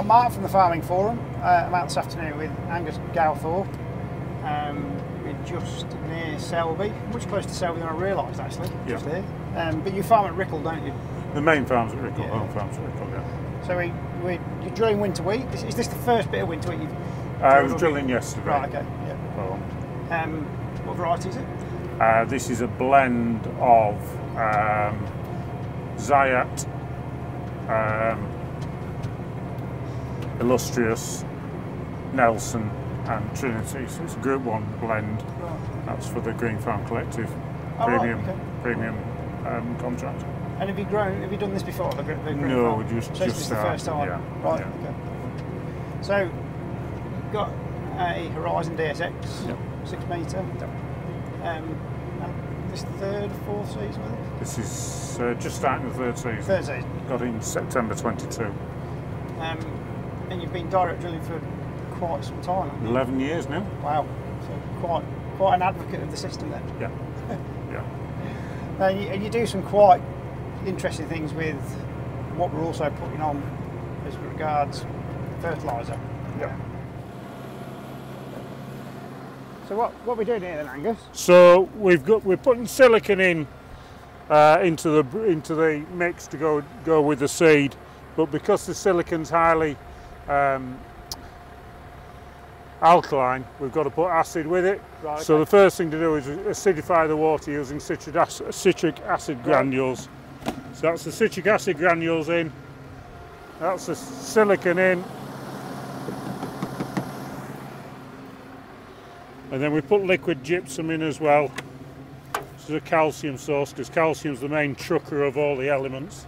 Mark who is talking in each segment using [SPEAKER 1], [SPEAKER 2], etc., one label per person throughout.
[SPEAKER 1] I'm Mark from the Farming Forum. I'm out this afternoon with Angus Gowthorpe. We're just near Selby, much closer to Selby than I realised actually, just here. But you farm at Rickle, don't you?
[SPEAKER 2] The main farm's at Rickle,
[SPEAKER 1] Yeah.
[SPEAKER 2] home farm's at Rickle, yeah.
[SPEAKER 1] So you're drilling winter wheat. Is this the first bit of winter wheat you've
[SPEAKER 2] I was drilling yesterday.
[SPEAKER 1] Right, okay, yeah. What variety is it?
[SPEAKER 2] This is a blend of Zayat, Illustrious, Nelson and Trinity. So it's a Group 1 blend.
[SPEAKER 1] Right.
[SPEAKER 2] That's for the Green Farm Collective premium contract.
[SPEAKER 1] And have you done this before? The Green
[SPEAKER 2] No,
[SPEAKER 1] Farm?
[SPEAKER 2] just
[SPEAKER 1] So this is the first time?
[SPEAKER 2] Yeah.
[SPEAKER 1] Right,
[SPEAKER 2] Yeah.
[SPEAKER 1] okay. So you've got a Horizon DSX,
[SPEAKER 2] Yep.
[SPEAKER 1] 6 metre. And this third, fourth season with it?
[SPEAKER 2] This is just starting the third season.
[SPEAKER 1] Third season.
[SPEAKER 2] Got in September 22.
[SPEAKER 1] And you've been direct drilling for quite some time, haven't you?
[SPEAKER 2] 11 years now.
[SPEAKER 1] Wow. So quite an advocate of the system then.
[SPEAKER 2] Yeah. Yeah.
[SPEAKER 1] And you do some quite interesting things with what we're also putting on as regards fertiliser.
[SPEAKER 2] Yeah.
[SPEAKER 1] So what we're doing here then, Angus?
[SPEAKER 2] So we're putting silicon in into the mix to go with the seed, but because the silicon's highly alkaline, we've got to put acid with it.
[SPEAKER 1] Right, okay.
[SPEAKER 2] So the first thing to do is acidify the water using citric acid granules. So that's the citric acid granules in, that's the silicon in, and then we put liquid gypsum in as well. This is a calcium source because calcium's the main trucker of all the elements.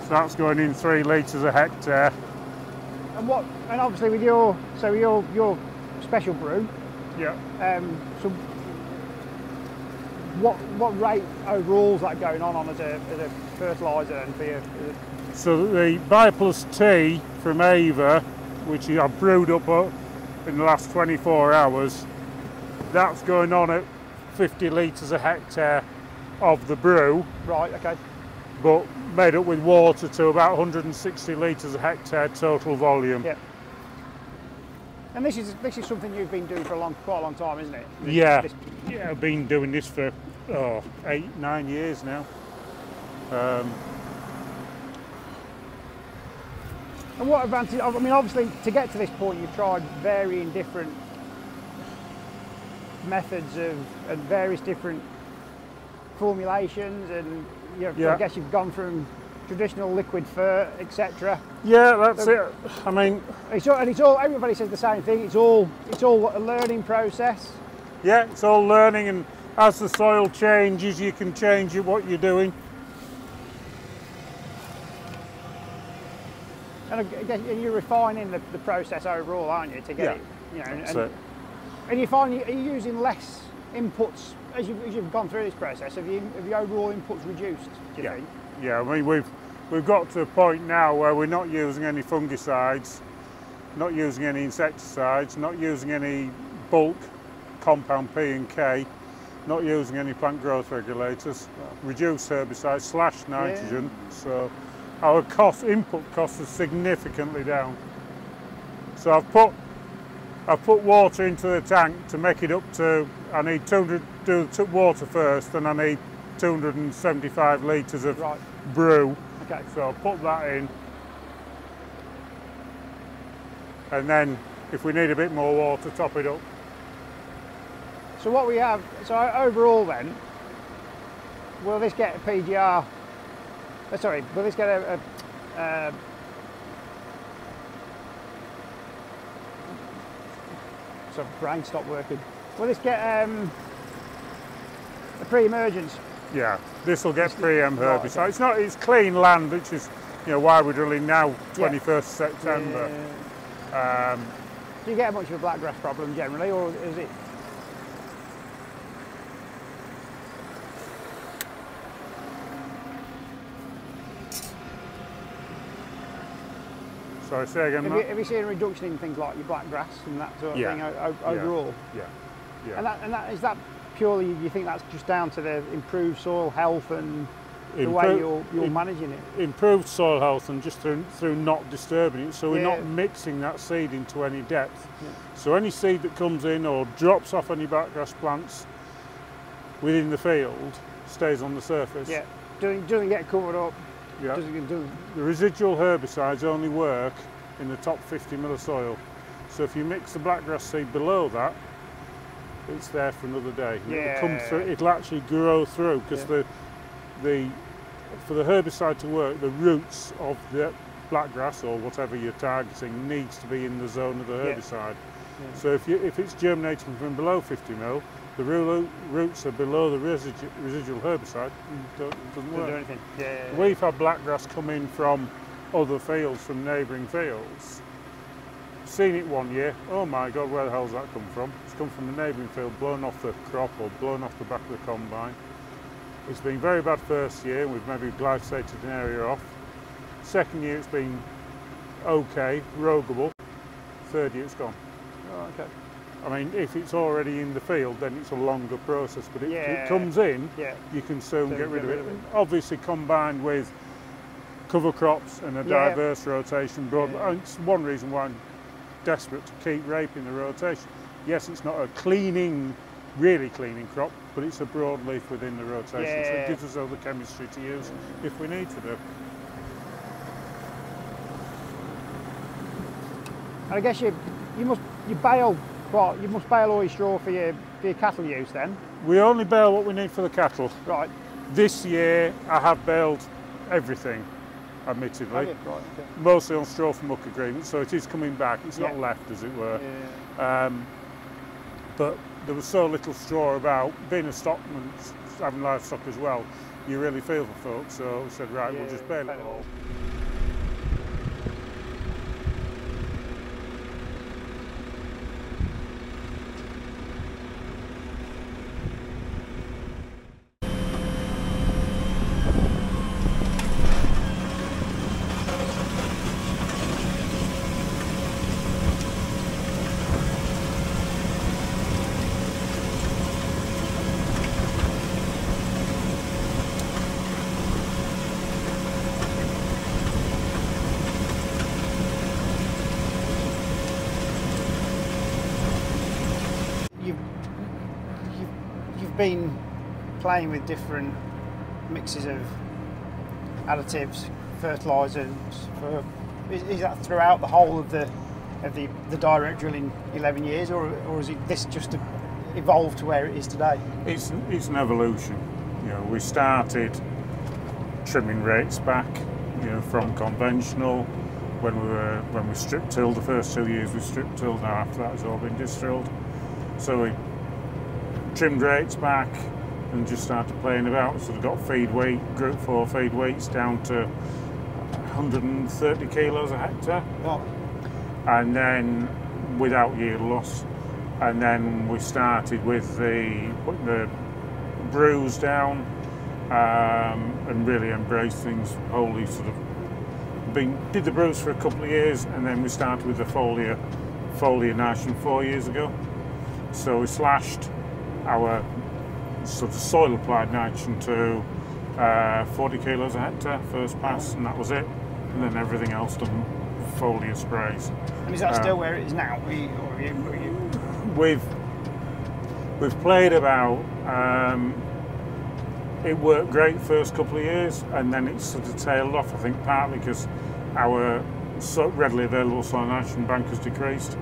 [SPEAKER 2] So that's going in 3 litres a hectare.
[SPEAKER 1] And obviously with your special brew.
[SPEAKER 2] Yeah.
[SPEAKER 1] So what rate overall is that going on as a fertiliser and for your?
[SPEAKER 2] So the Bioplus T from Ava, which I've brewed up in the last 24 hours, that's going on at 50 litres a hectare of the brew.
[SPEAKER 1] Right. Okay.
[SPEAKER 2] But made up with water to about 160 litres a hectare total volume.
[SPEAKER 1] Yeah. And this is something you've been doing for quite a long time, isn't it?
[SPEAKER 2] Yeah, I've been doing this for 8-9 years now.
[SPEAKER 1] And what advantage? I mean, obviously, to get to this point, you've tried varying different methods and various different formulations, and I guess you've gone from traditional liquid fert, etc.
[SPEAKER 2] Yeah, that's it. I mean,
[SPEAKER 1] it's all. Everybody says the same thing. It's all a learning process.
[SPEAKER 2] Yeah, it's all learning, and as the soil changes, you can change what you're doing.
[SPEAKER 1] And I guess you're refining the process overall, aren't you? To get it, and you find are you using less inputs as you've gone through this process? Have your overall inputs reduced? Do you think?
[SPEAKER 2] Yeah. I mean, we've got to a point now where we're not using any fungicides, not using any insecticides, not using any bulk compound P and K, not using any plant growth regulators, reduced herbicides / nitrogen. Yeah. So our input costs are significantly down. So I've put water into the tank to make it up to. I need 200 do the water first, and I need 275 litres of brew.
[SPEAKER 1] Okay.
[SPEAKER 2] So I'll put that in, and then if we need a bit more water, top it up.
[SPEAKER 1] So what we have, so overall then, will this get a PGR? Will this get a so brain stopped working. Will this get a pre-emergence?
[SPEAKER 2] Yeah, this will get pre-em herbicide. Okay. It's clean land, which is why we're drilling now, 21st September.
[SPEAKER 1] Yeah. Do you get much of a blackgrass problem generally, or is it?
[SPEAKER 2] Sorry, say again.
[SPEAKER 1] Have you seen a reduction in things like your blackgrass and that sort of thing overall?
[SPEAKER 2] Yeah.
[SPEAKER 1] And that is that purely, you think that's just down to the improved soil health and the way you're managing it?
[SPEAKER 2] Improved soil health, and just through not disturbing it, so we're not mixing that seed into any depth. So any seed that comes in or drops off any backgrass plants within the field stays on the surface.
[SPEAKER 1] Yeah, doesn't get covered up.
[SPEAKER 2] Yeah. The residual herbicides only work in the top 50 mil of soil. So if you mix the blackgrass seed below that, it's there for another day.
[SPEAKER 1] Yeah.
[SPEAKER 2] It'll come through, it'll actually grow through, because for the herbicide to work, the roots of the blackgrass or whatever you're targeting needs to be in the zone of the herbicide. Yeah. So if it's germinating from below 50 mil, the roots are below the residual herbicide, doesn't work.
[SPEAKER 1] Do anything. Yeah.
[SPEAKER 2] We've had blackgrass come in from other fields, from neighbouring fields. Seen it one year, oh my God, where the hell's that come from? It's come from the neighbouring field, blown off the crop or blown off the back of the combine. It's been very bad first year, we've maybe glyphosated an area off. Second year it's been okay, roguable. Third year it's gone.
[SPEAKER 1] Oh, okay.
[SPEAKER 2] I mean, if it's already in the field, then it's a longer process, but if it comes in, you can soon get rid of it. Obviously combined with cover crops and a diverse rotation. It's one reason why I'm desperate to keep raping the rotation. Yes, it's not a really cleaning crop, but it's a broadleaf within the rotation, so it gives us other chemistry to use if we need to do.
[SPEAKER 1] And I guess you must bale all your straw for your cattle use then?
[SPEAKER 2] We only bale what we need for the cattle.
[SPEAKER 1] Right.
[SPEAKER 2] This year I have baled everything, admittedly.
[SPEAKER 1] Right, okay.
[SPEAKER 2] Mostly on straw for muck agreement, so it is coming back, it's not left as it were. Yeah. But there was so little straw about. Being a stockman, having livestock as well, you really feel for folks, so we said, right, we'll just bale it all.
[SPEAKER 1] You've been playing with different mixes of additives, fertilisers. Is that throughout the whole of the direct drilling 11 years, or is this just evolved to where it is today?
[SPEAKER 2] It's an evolution. You know, we started trimming rates back, you know, from conventional when we strip tilled. The first 2 years we strip tilled. Now after that it's all been disc drilled. So we trimmed rates back and just started playing about. So we got feed weight, group 4 feed weights down to 130 kilos a hectare.
[SPEAKER 1] Wow.
[SPEAKER 2] And then without yield loss. And then we started with putting the brews down and really embraced things wholly. Sort of did the brews for a couple of years, and then we started with the foliar nitrogen 4 years ago. So we slashed our sort of soil applied nitrogen to 40 kilos a hectare first pass, and that was it. And then everything else done foliar sprays.
[SPEAKER 1] And is that still where it is now?
[SPEAKER 2] We've played about. It worked great first couple of years, and then it sort of tailed off. I think partly because our readily available soil nitrogen bank has decreased.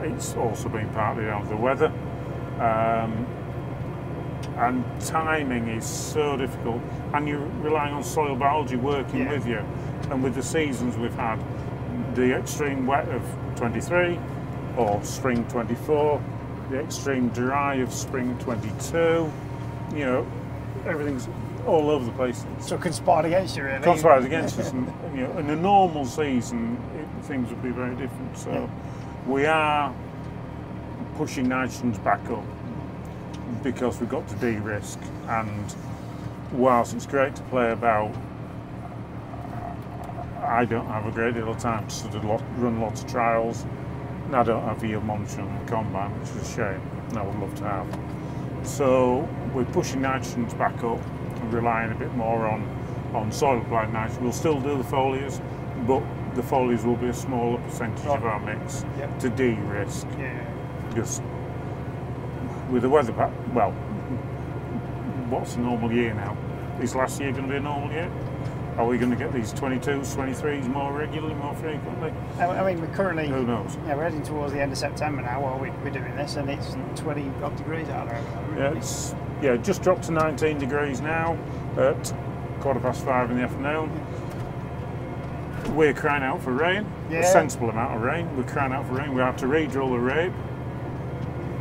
[SPEAKER 2] It's also been partly down to the weather, and timing is so difficult. And you're relying on soil biology working with you, and with the seasons we've had, the extreme wet of 23 or spring 24, the extreme dry of spring 22. You know, everything's all over the place.
[SPEAKER 1] So it conspired against you, really.
[SPEAKER 2] Conspired against us, and you know, in a normal season, things would be very different. So we are pushing nitrogens back up because we've got to de-risk. And whilst it's great to play about, I don't have a great deal of time to sort of run lots of trials, and I don't have yield monitoring on the combine, which is a shame, and I would love to have. So we're pushing nitrogens back up and relying a bit more on soil applied nitrogen. We'll still do the foliars, but the foliars will be a smaller percentage of our mix to de-risk. Because with the weather pattern, well, what's a normal year now? Is last year going to be a normal year? Are we going to get these 22s, 23s more regularly, more frequently?
[SPEAKER 1] I mean, we're currently...
[SPEAKER 2] Who knows?
[SPEAKER 1] Yeah, we're heading towards the end of September now while we're doing this, and it's 20 odd degrees out there.
[SPEAKER 2] Yeah, it just dropped to 19 degrees now at 5:15 in the afternoon. We're crying out for rain, a sensible amount of rain. We're crying out for rain. We have to re-drill the rape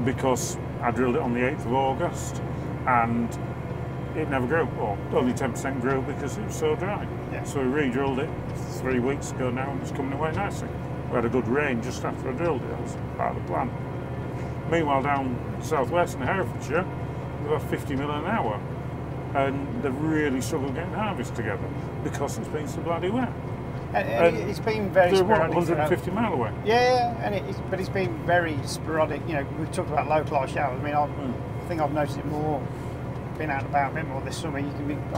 [SPEAKER 2] because I drilled it on the 8th of August and it never grew, or only 10% grew because it was so dry. So we re-drilled it 3 weeks ago now and it's coming away nicely. We had a good rain just after I drilled it. That was part of the plan. Meanwhile, down southwest in Herefordshire, they've got 50 mil an hour and they've really struggled getting harvest together because it's been so bloody wet.
[SPEAKER 1] And it's been very sporadic.
[SPEAKER 2] 150 mile away.
[SPEAKER 1] But it's been very sporadic. You know, we've talked about localised showers. I mean, I think I've noticed it more, been out and about a bit more this summer. I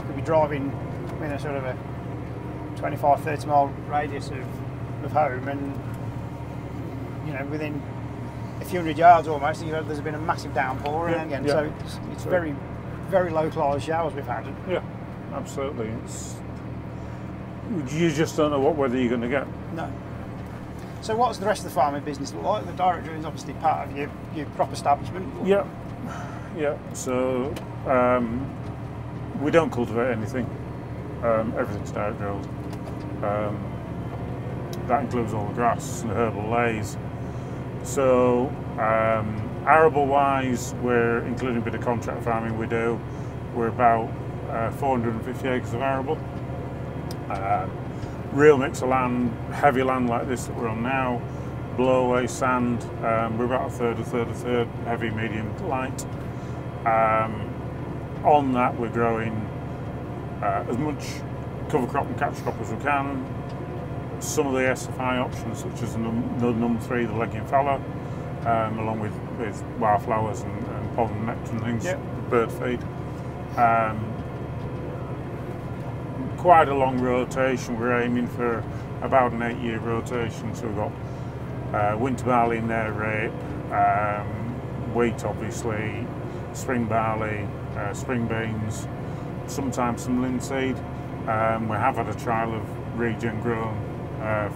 [SPEAKER 1] could be driving in a sort of a 25, 30 mile radius of home, and you know, within a few hundred yards almost, you know, there's been a massive downpour, and again, so it's very, very localised showers we've had.
[SPEAKER 2] Yeah, absolutely. You just don't know what weather you're going to get.
[SPEAKER 1] No. So what's the rest of the farming business look like? The direct drilling is obviously part of your crop establishment.
[SPEAKER 2] Yeah. So we don't cultivate anything. Everything's direct drilled. That includes all the grass and the herbal lays. So arable wise, we're including a bit of contract farming we do. We're about 450 acres of arable. Real mix of land, heavy land like this that we're on now, blow away sand, we're about a third, heavy, medium, light. On that we're growing as much cover crop and catch crop as we can. Some of the SFI options such as the number 3, the legume fallow, along with wildflowers and pollen and nectar and things, bird feed. Quite a long rotation. We're aiming for about an 8-year rotation. So we've got winter barley in there, rape, wheat obviously, spring barley, spring beans, sometimes some linseed. We have had a trial of regen grown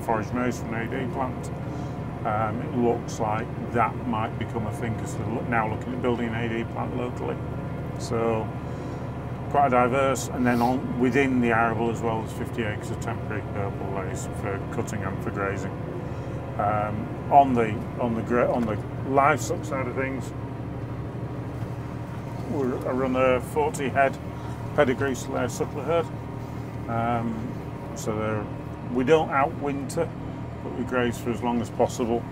[SPEAKER 2] forage maize from an AD plant. It looks like that might become a thing because they're now looking at building an AD plant locally. So quite diverse, and then within the arable as well, there's 50 acres of temporary herbal lays for cutting and for grazing. On the livestock side of things, I run a 40 head pedigree slayer suckler herd. So we don't outwinter, but we graze for as long as possible.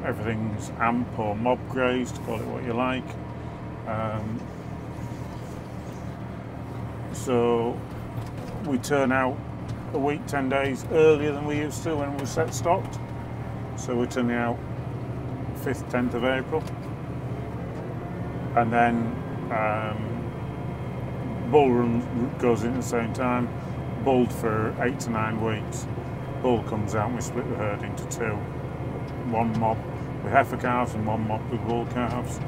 [SPEAKER 2] Everything's amp or mob grazed, call it what you like. So we turn out a week, 10 days earlier than we used to when we set stocked. So we're turning out 5th, 10th of April. And then bull run goes in at the same time, bulled for 8 to 9 weeks. Bull comes out and we split the herd into 2. One mob with heifer calves and one mob with bull calves.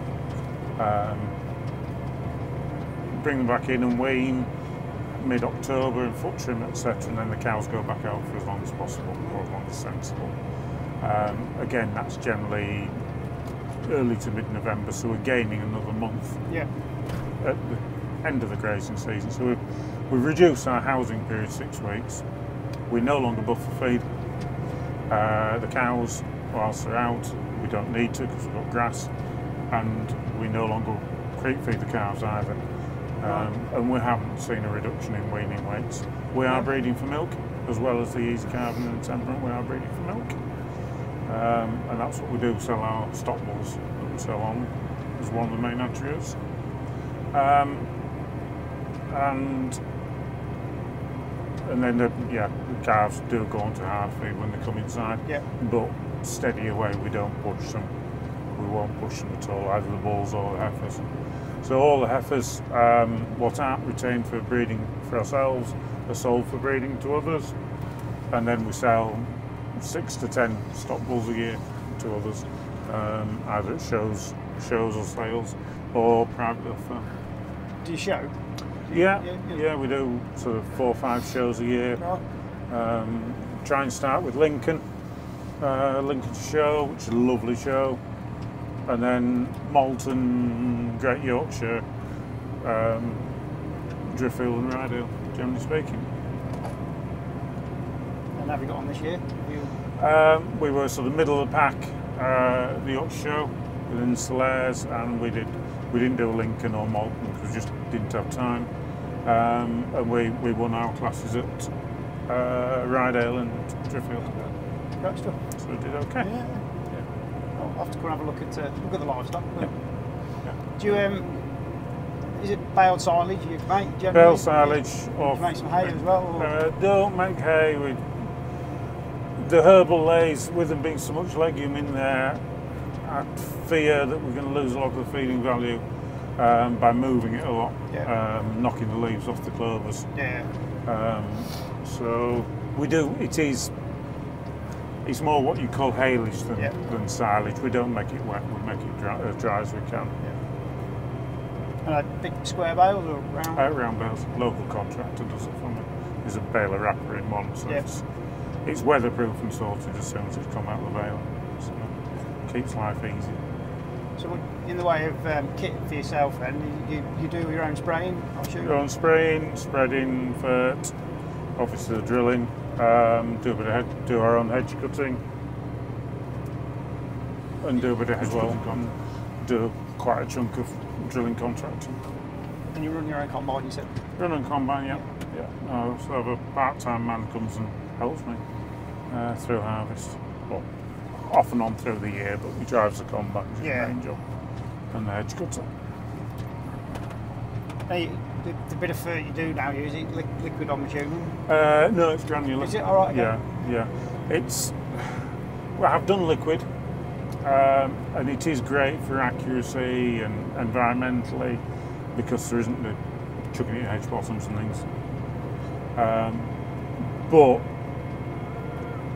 [SPEAKER 2] Bring them back in and wean mid-October and foot trim, etc., and then the cows go back out for as long as possible, or as long as sensible. Again, that's generally early to mid-November, so we're gaining another month at the end of the grazing season. So we've reduced our housing period 6 weeks. We no longer buffer feed the cows whilst they're out. We don't need to because we've got grass, and we no longer creep feed the calves either. And we haven't seen a reduction in weaning weights. We are breeding for milk, as well as the easy calving and the temperament. We are breeding for milk, and that's what we do. Sell our stock bulls that we sell on as one of the main attributes. And then the calves do go on to hard feed when they come inside. But steady away, we don't push them. We won't push them at all, either the bulls or the heifers. So all the heifers, what aren't retained for breeding for ourselves, are sold for breeding to others, and then we sell 6 to 10 stock bulls a year to others, either at shows or sales, or privately off them.
[SPEAKER 1] Do you show?
[SPEAKER 2] Yeah, we do sort of 4 or 5 shows a year.
[SPEAKER 1] Right.
[SPEAKER 2] Try and start with Lincoln Show, which is a lovely show, and then Malton, Great Yorkshire, Driffield and Rydale, generally speaking.
[SPEAKER 1] And have you got on this year?
[SPEAKER 2] We were sort of middle of the pack at the Yorkshire Show within Solaires, and we didn't do Lincoln or Malton because we just didn't have time. And we won our classes at Rydale and Driffield.
[SPEAKER 1] Great stuff.
[SPEAKER 2] So we did okay.
[SPEAKER 1] Yeah. I'll have to go and have a look at the livestock.
[SPEAKER 2] Yeah.
[SPEAKER 1] Do you is it baled silage you make generally?
[SPEAKER 2] Baled silage.
[SPEAKER 1] Do you make some hay as well? Or?
[SPEAKER 2] Don't make hay. The herbal lays, with them being so much legume in there, I fear that we're going to lose a lot of the feeding value by moving it a lot, knocking the leaves off the clovers.
[SPEAKER 1] Yeah.
[SPEAKER 2] So we do. It's more what you call haylage than silage. We don't make it wet. We make it as dry as we can.
[SPEAKER 1] Yeah. And big square bales or round?
[SPEAKER 2] Round bales. Local contractor does it for me. There's a baler wrapper in one, so it's weatherproof and sorted as soon as it's come out of the baler. So it keeps life easy.
[SPEAKER 1] So in the way of kit for yourself then, you do your own spraying, I'll shoot?
[SPEAKER 2] Your own spraying, spreading, fert, obviously the drilling, do our own hedge cutting, and do a bit of hedge cutting. Do quite a chunk of drilling contracting.
[SPEAKER 1] And you run your own combine, you said?
[SPEAKER 2] Run on combine, yeah. I also have a part-time man comes and helps me through harvest. Well, off and on through the year, but he drives the combine, which is his main job, and the hedge cutter.
[SPEAKER 1] Hey, the bit of fert you do now, is it liquid, I'm assuming?
[SPEAKER 2] No, it's granular.
[SPEAKER 1] Is it all right?
[SPEAKER 2] Yeah. I've done liquid, and it is great for accuracy and environmentally because there isn't the chucking it in hedge bottoms and things. But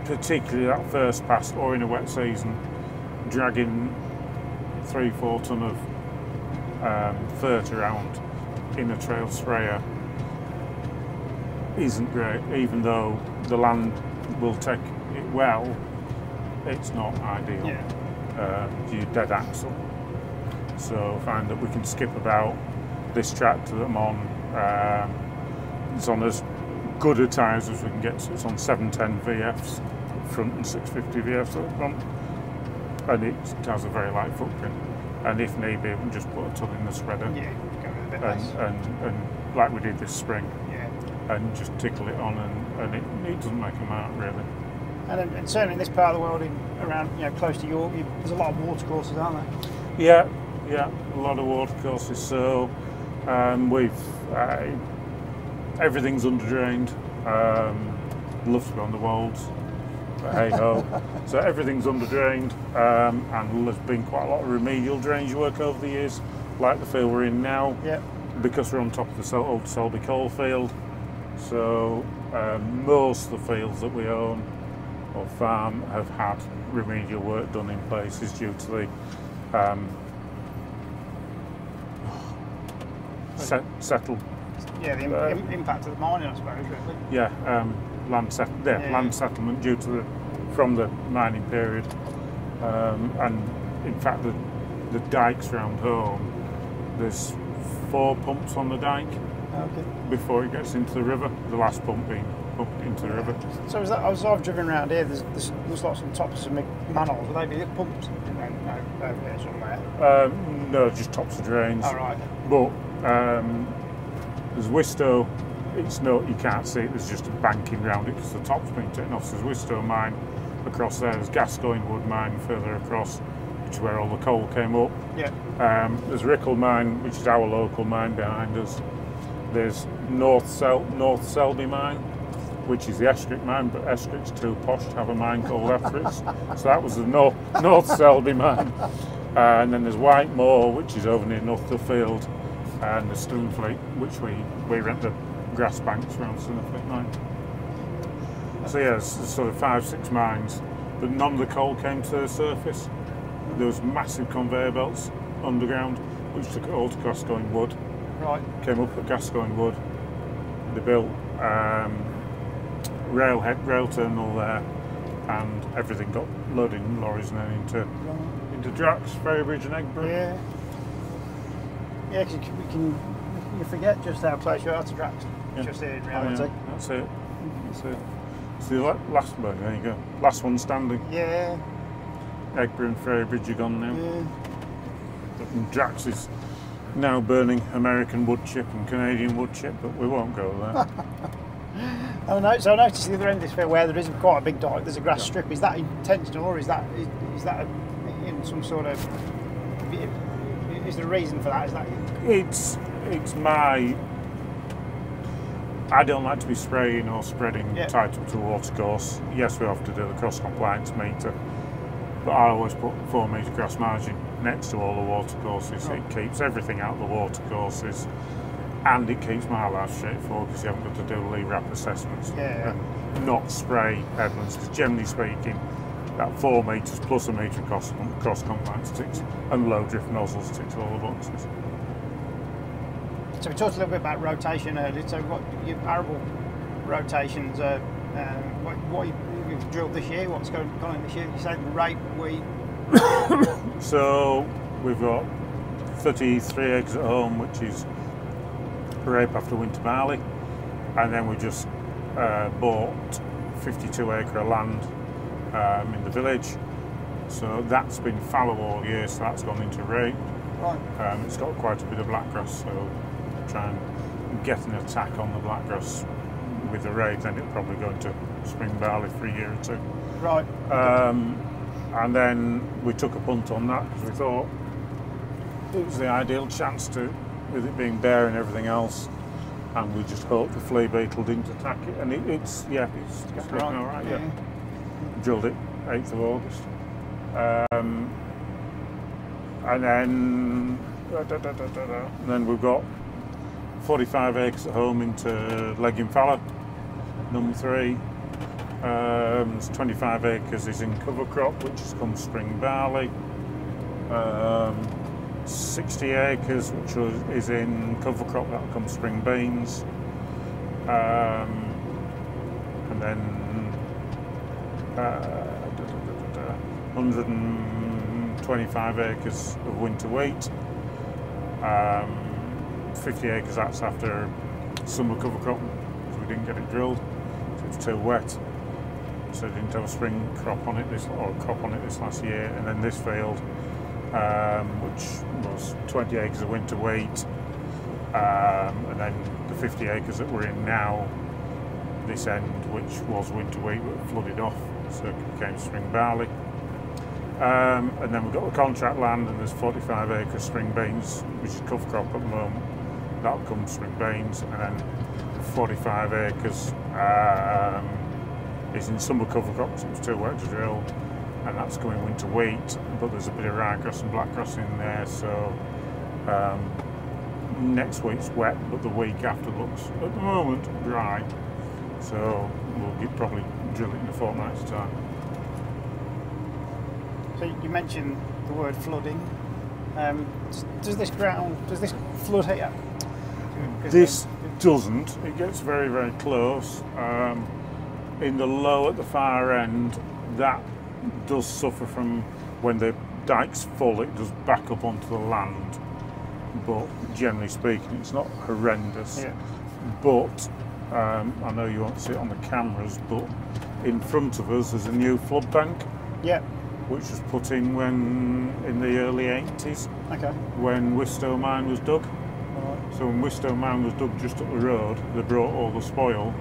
[SPEAKER 2] particularly that first pass or in a wet season, dragging 3-4 ton of fert around in a trail sprayer isn't great, even though the land will take it well. It's not ideal. You dead axle. So I find that we can skip about this tractor that I'm on. It's on as good a tyres as we can get. So it's on 710 VFs front and 650 VFs at the front, and it has a very light footprint. And if need be, we can just put a ton in the spreader.
[SPEAKER 1] Yeah, go a bit less.
[SPEAKER 2] And like we did this spring. And just tickle it on, and it doesn't make a mark really.
[SPEAKER 1] And certainly in this part of the world, around close to York, there's a lot of water courses, aren't
[SPEAKER 2] Yeah,
[SPEAKER 1] there?
[SPEAKER 2] a lot of water courses. So everything's under drained. Love to be on the wolds, but hey ho. So everything's under drained, and there's been quite a lot of remedial drainage work over the years, like the field we're in now. Because we're on top of the old Selby coal field. So most of the fields that we own or farm have had remedial work done in places due to the settled.
[SPEAKER 1] Yeah, the impact of the mining, I suppose, really.
[SPEAKER 2] Land settlement due to from the mining period, and in fact the dikes around home. There's 4 pumps on the dike before it gets into the river. The last pump being pumped into the river. So
[SPEAKER 1] I've driven around here. There's lots of tops of manholes. Would they be pumps? No, over here somewhere.
[SPEAKER 2] No, just tops of drains.
[SPEAKER 1] All right.
[SPEAKER 2] But there's Wistow. You can't see it. There's just a banking round it because the top's been taken off. So there's Wistow mine across there. There's Gascoigne Wood mine further across, which is where all the coal came up. There's Rickle mine, which is our local mine behind us. There's North Selby mine, which is the Estrick mine, but Estrick's too posh to have a mine called after it. So that was the North Selby mine. And then there's Whitemore, which is over near North Field, and the Stonefleet, which we rent the grass banks around Stonefleet mine. So yeah, there's sort of 5-6 mines, but none of the coal came to the surface. There was massive conveyor belts underground, which took it all to Gascoigne Wood.
[SPEAKER 1] Right.
[SPEAKER 2] Came up at Gascoigne Wood. They built rail terminal there, and everything got loaded in lorries and then into Drax, Ferrybridge and Eggborough.
[SPEAKER 1] Yeah. Yeah, because you forget just how close you are to Drax, just here in reality.
[SPEAKER 2] Oh, yeah. That's it. It's the last one, there you go. Last one standing.
[SPEAKER 1] Yeah.
[SPEAKER 2] Eggborough and Ferrybridge are gone now.
[SPEAKER 1] Yeah.
[SPEAKER 2] And Drax is now burning American wood chip and Canadian wood chip, but we won't go there.
[SPEAKER 1] Oh no! So I noticed the other end of this field where there isn't quite a big dike. There's a grass strip. Is that intentional, or is that some sort of? Is there a reason for that? Is that?
[SPEAKER 2] It's my. I don't like to be spraying or spreading tight up to a watercourse. Yes, we have to do the cross compliance meter, but I always put 4 metre grass margin next to all the watercourses. It keeps everything out of the watercourses, and it keeps my life straightforward because you haven't got to do lead wrap assessments and not spray headlands. Because generally speaking, that 4 metres plus a metre cross compliance ticks, and low drift nozzles ticks all the boxes.
[SPEAKER 1] So we talked a little bit about rotation earlier. So what your arable rotations are? What you've drilled this year? What's going on this year? You said the rape wheat.
[SPEAKER 2] So we've got 33 acres at home, which is rape after winter barley, and then we just bought 52 acre of land in the village. So that's been fallow all year, so that's gone into rape.
[SPEAKER 1] Right.
[SPEAKER 2] It's got quite a bit of blackgrass, so try and get an attack on the blackgrass with the rape, then it'll probably go into spring barley for a year or two.
[SPEAKER 1] Right.
[SPEAKER 2] And then we took a punt on that because we thought it was the ideal chance to, with it being bare and everything else, and we just hoped the flea beetle didn't attack it, and it's looking all right. Yeah. Drilled it 8th of August, and then we've got 45 acres at home into legume fallow, number 3. There's 25 acres is in cover crop, which has come spring barley. 60 acres, which is in cover crop, that'll come spring beans. And then 125 acres of winter wheat. 50 acres that's after summer cover crop because we didn't get it drilled, so it's too wet. So didn't have a spring crop on it this last year. And then this field, which was 20 acres of winter wheat, and then the 50 acres that we're in now, this end, which was winter wheat, but flooded off, so it became spring barley. And then we've got the contract land, and there's 45 acres spring beans, which is cover crop at the moment. That'll come spring beans, and then 45 acres is in summer cover crops. It's too wet to drill, and that's going winter wheat. But there's a bit of ryegrass and blackgrass in there, so next week's wet, but the week after looks at the moment dry. So we'll probably drill it in a fortnight's time.
[SPEAKER 1] So you mentioned the word flooding. Does this flood here?
[SPEAKER 2] This doesn't. It gets very, very close. In the low at the far end, that does suffer from when the dike's full, it does back up onto the land. But generally speaking, it's not horrendous. Yeah. But I know you won't see it on the cameras, but in front of us there's a new flood bank.
[SPEAKER 1] Yeah.
[SPEAKER 2] Which was put in in the early 80s. Okay. When Wistow Mine was dug. Right. So when Wistow Mine was dug just up the road, they brought all the spoil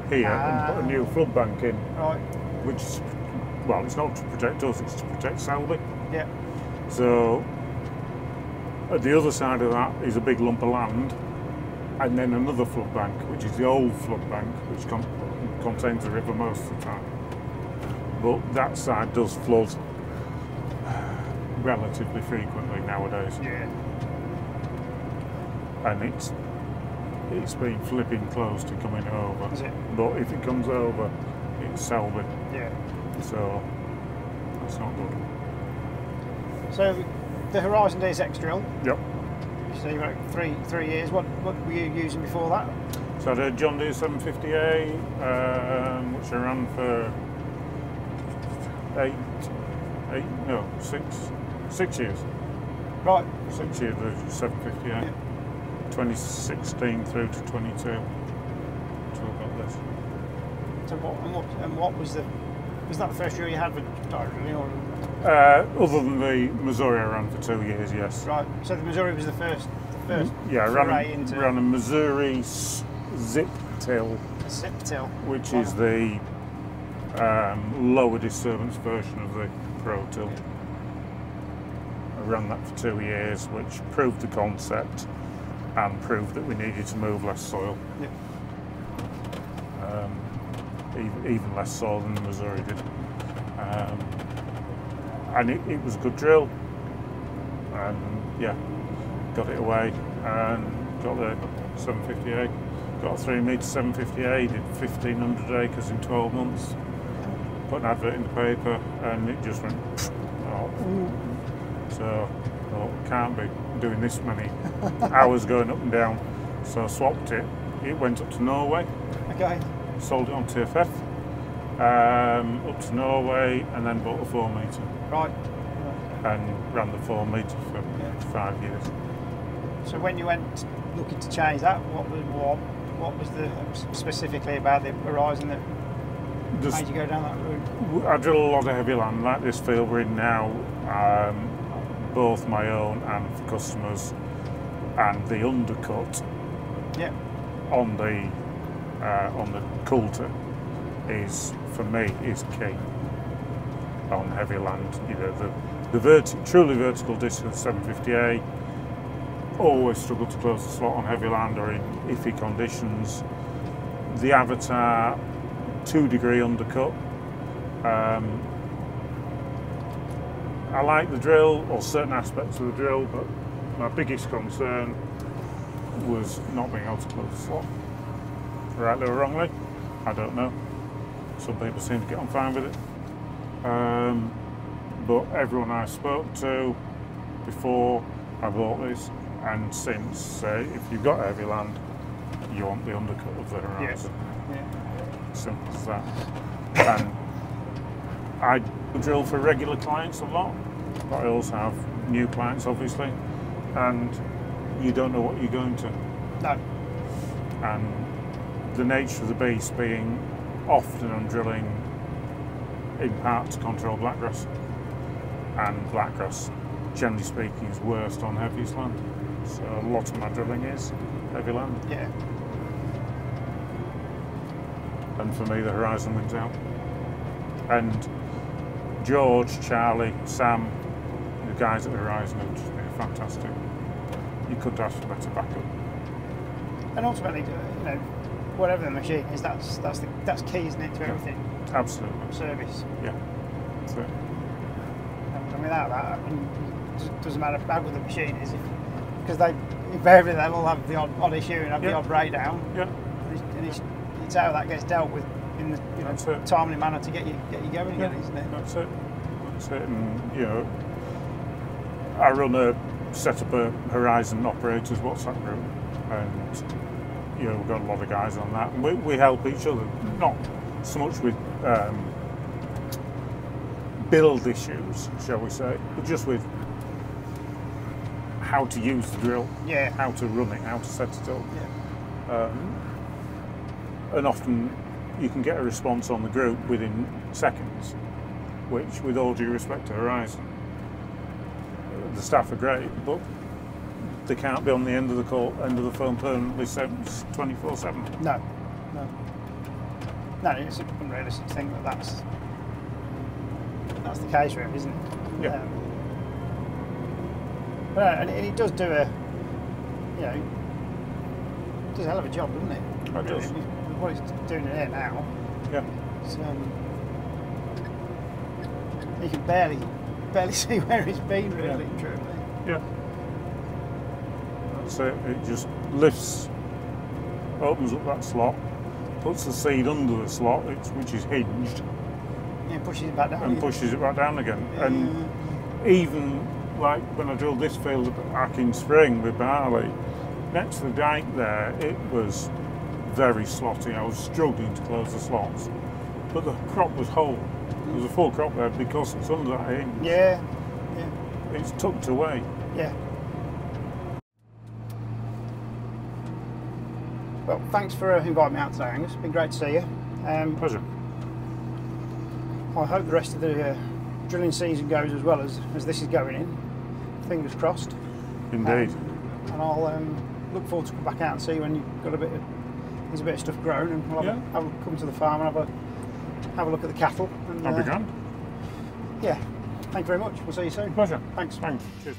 [SPEAKER 2] here and put a new flood bank in. Right. Which is, well, it's not to protect us, it's to protect Selby. Yeah. So at the other side of that is a big lump of land, and then another flood bank, which is the old flood bank, which contains the river most of the time. But that side does flood relatively frequently nowadays. Yeah. and it's been flipping close to coming over.
[SPEAKER 1] Is it?
[SPEAKER 2] But if it comes over, it's Selby.
[SPEAKER 1] Yeah.
[SPEAKER 2] So that's not good.
[SPEAKER 1] So the Horizon DSX drill.
[SPEAKER 2] Yep.
[SPEAKER 1] So you've got 3 years. What were you using before that?
[SPEAKER 2] So I had a John Deere 750A, which I ran for 6 years.
[SPEAKER 1] Right.
[SPEAKER 2] 6 years of 750A.
[SPEAKER 1] Yeah.
[SPEAKER 2] 2016 through to 22. So I got this.
[SPEAKER 1] So what was that the first drill you had for direct drilling, or?
[SPEAKER 2] Other than the Missouri I ran for 2 years, yes.
[SPEAKER 1] Right. So the Missouri was the first.
[SPEAKER 2] Yeah, I ran a Missouri zip till, which is the lower disturbance version of the Pro till. I ran that for 2 years, which proved the concept and proved that we needed to move less soil.
[SPEAKER 1] Yeah.
[SPEAKER 2] Even less soil than the Missouri did. And it was a good drill. And yeah, got it away and got the 750A. Got a 3 metre 750A, did 1,500 acres in 12 months. Put an advert in the paper and it just went, oh. So, can't be doing this many hours going up and down. So I swapped it. It went up to Norway.
[SPEAKER 1] Okay.
[SPEAKER 2] Sold it on TFF. Up to Norway and then bought a 4 metre.
[SPEAKER 1] Right.
[SPEAKER 2] And ran the 4 metre for 5 years.
[SPEAKER 1] So when you went looking to change that, what was the specifically about the Horizon that made you go down that route?
[SPEAKER 2] I drill a lot of heavy land, like this field we're in now, both my own and for customers, and the undercut on the coulter is, for me, is key on heavy land. You know, the truly vertical disc of the 750A always struggle to close the slot on heavy land or in iffy conditions. The Avatar 2-degree undercut. I like the drill, or certain aspects of the drill, but my biggest concern was not being able to close the slot. Rightly or wrongly, I don't know. Some people seem to get on fine with it. But everyone I spoke to before I bought this and since say, if you've got heavy land, you want the undercut of the Horizon. Yeah. Simple as that. And I drill for regular clients a lot, but I also have new clients, obviously, and you don't know what you're going to.
[SPEAKER 1] No.
[SPEAKER 2] And the nature of the beast being often I'm drilling in part to control blackgrass, and blackgrass, generally speaking, is worst on heaviest land. So a lot of my drilling is heavy land.
[SPEAKER 1] Yeah.
[SPEAKER 2] And for me, the Horizon wins out. And George, Charlie, Sam, the guys at the Horizon have just been fantastic. You couldn't ask for better backup.
[SPEAKER 1] And ultimately, you know, whatever the machine is, that's key, isn't it, to everything?
[SPEAKER 2] Absolutely.
[SPEAKER 1] Service.
[SPEAKER 2] Yeah. That's it.
[SPEAKER 1] And without that, it doesn't matter how good the machine is, because invariably they'll all have the odd issue and have the odd breakdown.
[SPEAKER 2] Yeah.
[SPEAKER 1] And it's how that gets dealt with in the timely manner to get you going again, isn't it?
[SPEAKER 2] That's it. That's it. And you know, I set up a Horizon operators WhatsApp group, and you know, we've got a lot of guys on that, and we help each other, not so much with build issues, shall we say, but just with how to use the drill, how to run it, how to set it up.
[SPEAKER 1] Yeah.
[SPEAKER 2] And often you can get a response on the group within seconds, which, with all due respect to Horizon, the staff are great, but they can't be on the end of the phone permanently 24/7.
[SPEAKER 1] No, it's an unrealistic to think that's the case really, isn't it?
[SPEAKER 2] Yeah.
[SPEAKER 1] And it does do it does a hell of a job, doesn't it?
[SPEAKER 2] It does.
[SPEAKER 1] What it's doing in here now.
[SPEAKER 2] Yeah.
[SPEAKER 1] It's, you can barely see where it's been, really, truly.
[SPEAKER 2] Yeah. that's it. It just lifts, opens up that slot, puts the seed under the slot, which is hinged,
[SPEAKER 1] and pushes it back down.
[SPEAKER 2] And pushes it back down again. And even like when I drilled this field back in spring with barley, next to the dike there, it was very slotty. I was struggling to close the slots, but the crop was whole. There was a full crop there because it's under that hinge.
[SPEAKER 1] Yeah.
[SPEAKER 2] It's tucked away.
[SPEAKER 1] Yeah. Well, thanks for inviting me out today, Angus. It's been great to see you.
[SPEAKER 2] Pleasure.
[SPEAKER 1] I hope the rest of the drilling season goes as well as this is going in. Fingers crossed.
[SPEAKER 2] Indeed.
[SPEAKER 1] And I'll look forward to come back out and see when you've got there's a bit of stuff grown, and we'll have come to the farm and have a look at the cattle. And,
[SPEAKER 2] That'll be grand.
[SPEAKER 1] Yeah. Thank you very much. We'll see you soon.
[SPEAKER 2] Pleasure.
[SPEAKER 1] Thanks.
[SPEAKER 2] Thanks. Cheers.